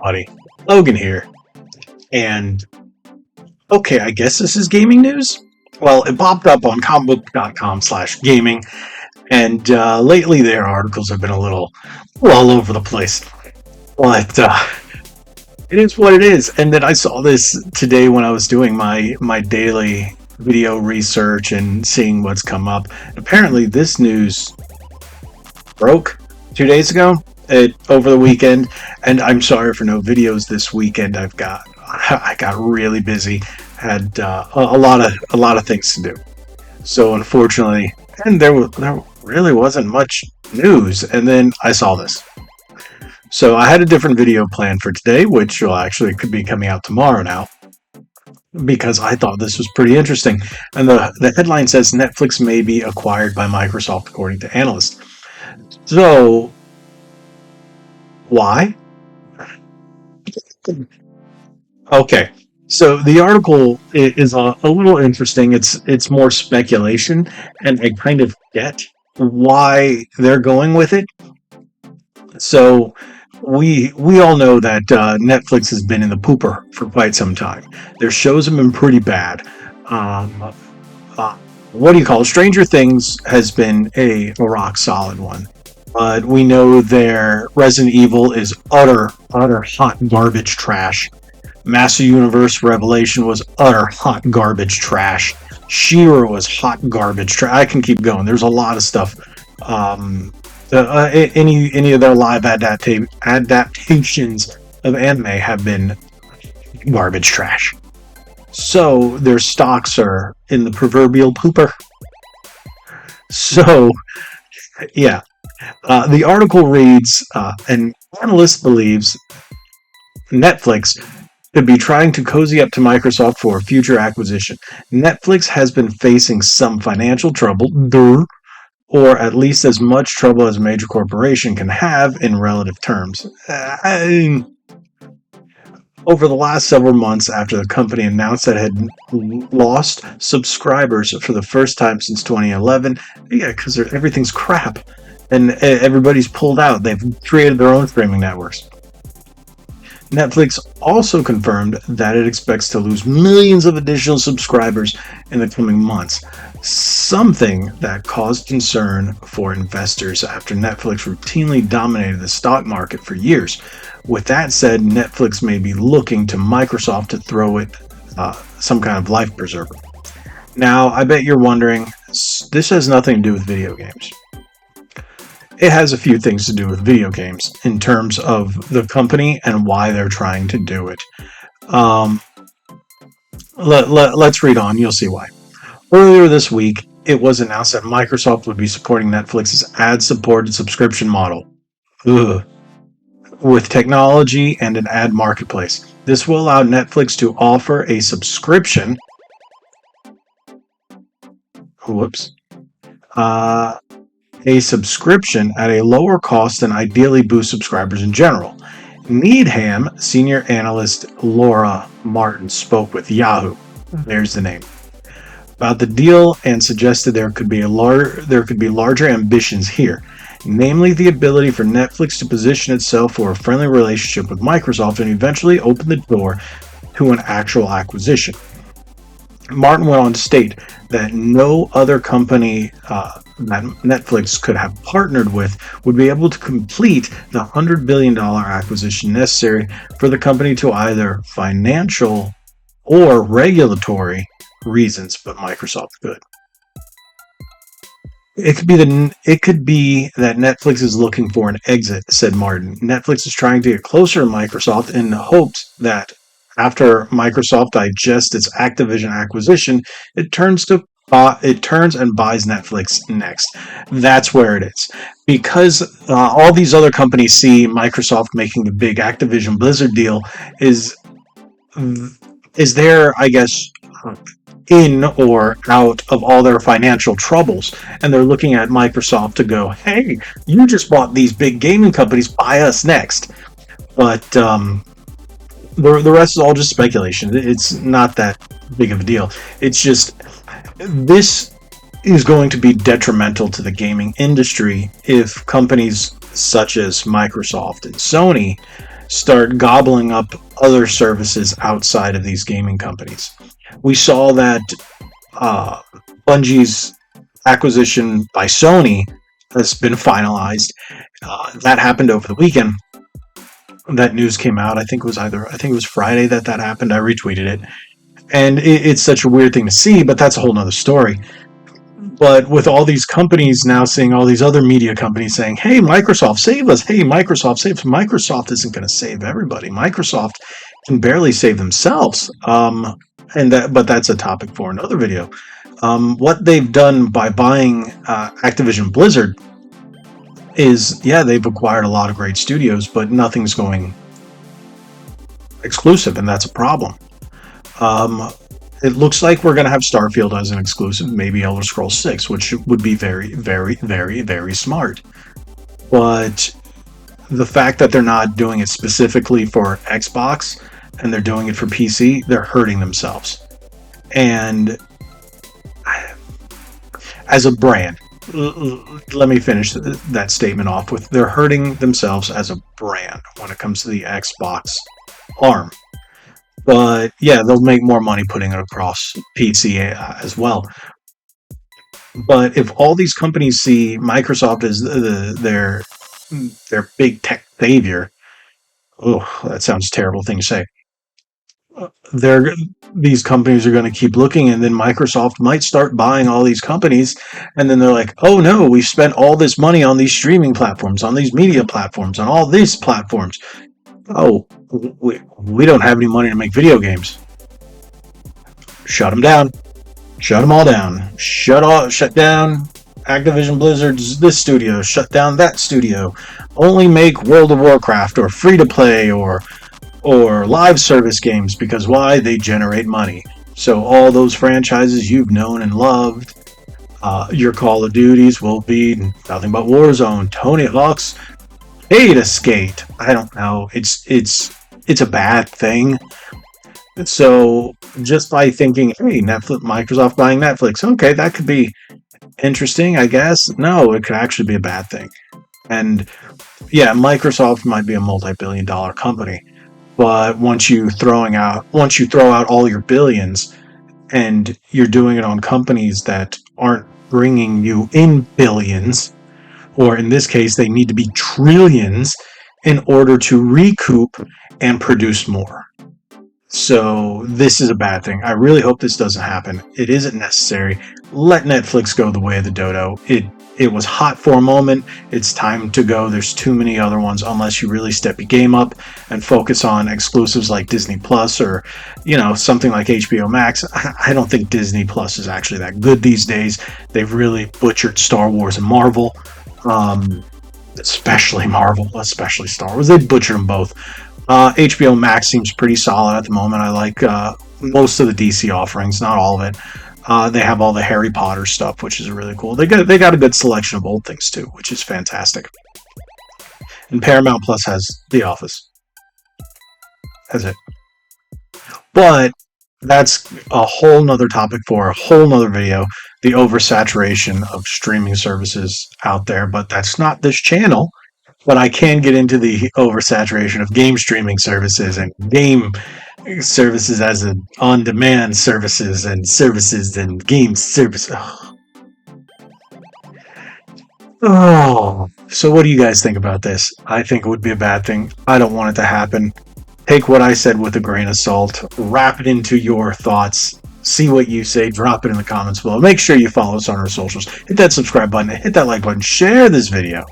everybody. Logan here. And okay, I guess this is gaming news? Well, it popped up on comicbook.com/gaming, and lately their articles have been a little all over the place. But it is what it is. And then I saw this today when I was doing my daily video research and seeing what's come up. Apparently, this news broke 2 days ago over the weekend, and I'm sorry for no videos this weekend. I got really busy, had a lot of things to do. So unfortunately, and there really wasn't much news. And then I saw this. So I had a different video planned for today, which will actually could be coming out tomorrow now, because I thought this was pretty interesting. And the headline says Netflix may be acquired by Microsoft, according to analysts. So why? Okay. So the article is a little interesting. It's more speculation, and I kind of get why they're going with it. So we all know that Netflix has been in the pooper for quite some time. Their shows have been pretty bad. What do you call it? Stranger Things has been a rock solid one. But we know their Resident Evil is utter hot garbage trash. Master Universe Revelation was utter hot garbage trash. She-Ra was hot garbage trash. I can keep going. There's a lot of stuff. Any of their live adaptations of anime have been garbage trash. So their stocks are in the proverbial pooper. So, yeah. The article reads, an analyst believes Netflix could be trying to cozy up to Microsoft for a future acquisition. Netflix has been facing some financial trouble, or at least as much trouble as a major corporation can have in relative terms. Over the last several months after the company announced that it had lost subscribers for the first time since 2011, because everything's crap. And everybody's pulled out. They've created their own streaming networks. Netflix also confirmed that it expects to lose millions of additional subscribers in the coming months, something that caused concern for investors after Netflix routinely dominated the stock market for years. With that said, Netflix may be looking to Microsoft to throw it some kind of life preserver. Now, I bet you're wondering, this has nothing to do with video games. It has a few things to do with video games in terms of the company and why they're trying to do it. Let's read on. You'll see why. Earlier this week, it was announced that Microsoft would be supporting Netflix's ad-supported subscription model with technology and an ad marketplace. This will allow Netflix to offer a subscription. A subscription at a lower cost and ideally boost subscribers in general. Needham senior analyst Laura Martin spoke with Yahoo, there's the name, about the deal and suggested there could be larger ambitions here, namely the ability for Netflix to position itself for a friendly relationship with Microsoft and eventually open the door to an actual acquisition. Martin went on to state that no other company that Netflix could have partnered with would be able to complete the $100 billion acquisition necessary for the company to either financial or regulatory reasons, but Microsoft could. It could be that Netflix is looking for an exit, said Martin. Netflix is trying to get closer to Microsoft in the hopes that after Microsoft digests its Activision acquisition, it turns and buys Netflix next. That's where it is. Because all these other companies see Microsoft making the big Activision Blizzard deal is their, I guess, in or out of all their financial troubles. And they're looking at Microsoft to go, hey, you just bought these big gaming companies, buy us next. But the rest is all just speculation. It's not that big of a deal. It's just, this is going to be detrimental to the gaming industry if companies such as Microsoft and Sony start gobbling up other services outside of these gaming companies. We saw that Bungie's acquisition by Sony has been finalized. That happened over the weekend. That news came out. I think it was Friday that happened. I retweeted it, and it's such a weird thing to see, but that's a whole nother story. But with all these companies now seeing all these other media companies saying, "Hey, Microsoft, save us! Hey, Microsoft, save us!" Microsoft isn't going to save everybody. Microsoft can barely save themselves. But that's a topic for another video. What they've done by buying Activision Blizzard is, yeah, they've acquired a lot of great studios, but nothing's going exclusive, and that's a problem. It looks like we're going to have Starfield as an exclusive, maybe Elder Scrolls 6, which would be very, very, very, very smart. But the fact that they're not doing it specifically for Xbox and they're doing it for PC, they're hurting themselves. And as a brand, let me finish that statement off with, they're hurting themselves as a brand when it comes to the Xbox arm. But yeah, they'll make more money putting it across PC as well. But if all these companies see Microsoft as their big tech savior, oh, that sounds a terrible thing to say. These companies are going to keep looking, and then Microsoft might start buying all these companies, and then they're like, "Oh no, we've spent all this money on these streaming platforms, on these media platforms, on all these platforms. Oh, we don't have any money to make video games. Shut them down. Shut them all down. Shut down Activision Blizzard's this studio. Shut down that studio. Only make World of Warcraft or free to play or live service games, because why? They generate money. So all those franchises you've known and loved, your Call of Duties will be nothing but Warzone, Tony Hawk's Pay to Skate. I don't know. It's a bad thing. So just by thinking, hey, Microsoft buying Netflix, okay, that could be interesting, I guess. No, it could actually be a bad thing. And yeah, Microsoft might be a multi-billion-dollar company, but once you throw out all your billions and you're doing it on companies that aren't bringing you in billions, or in this case, they need to be trillions in order to recoup and produce more. So this is a bad thing. I really hope this doesn't happen. It isn't necessary. Let Netflix go the way of the dodo. It was hot for a moment. It's time to go. There's too many other ones, unless you really step your game up and focus on exclusives like Disney Plus or, something like HBO Max. I don't think Disney Plus is actually that good these days. They've really butchered Star Wars and Marvel. Especially Marvel, especially Star Wars. They butchered them both. HBO Max seems pretty solid at the moment. I like most of the DC offerings, not all of it. They have all the Harry Potter stuff, which is really cool. They got a good selection of old things too, which is fantastic. And Paramount Plus has The Office. That's it. But that's a whole nother topic for a whole nother video, the oversaturation of streaming services out there. But that's not this channel. But I can get into the oversaturation of game streaming services and game services as an on-demand services and game services. Oh, so what do you guys think about this? I think it would be a bad thing. I don't want it to happen. Take what I said with a grain of salt. Wrap it into your thoughts. See what you say. Drop it in the comments below. Make sure you follow us on our socials. Hit that subscribe button. Hit that like button. Share this video.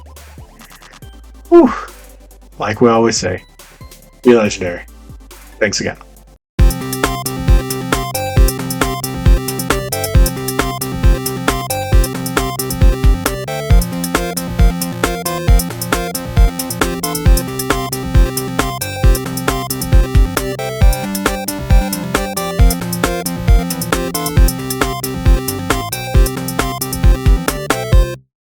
Whew. Like we always say, be legendary. Thanks again.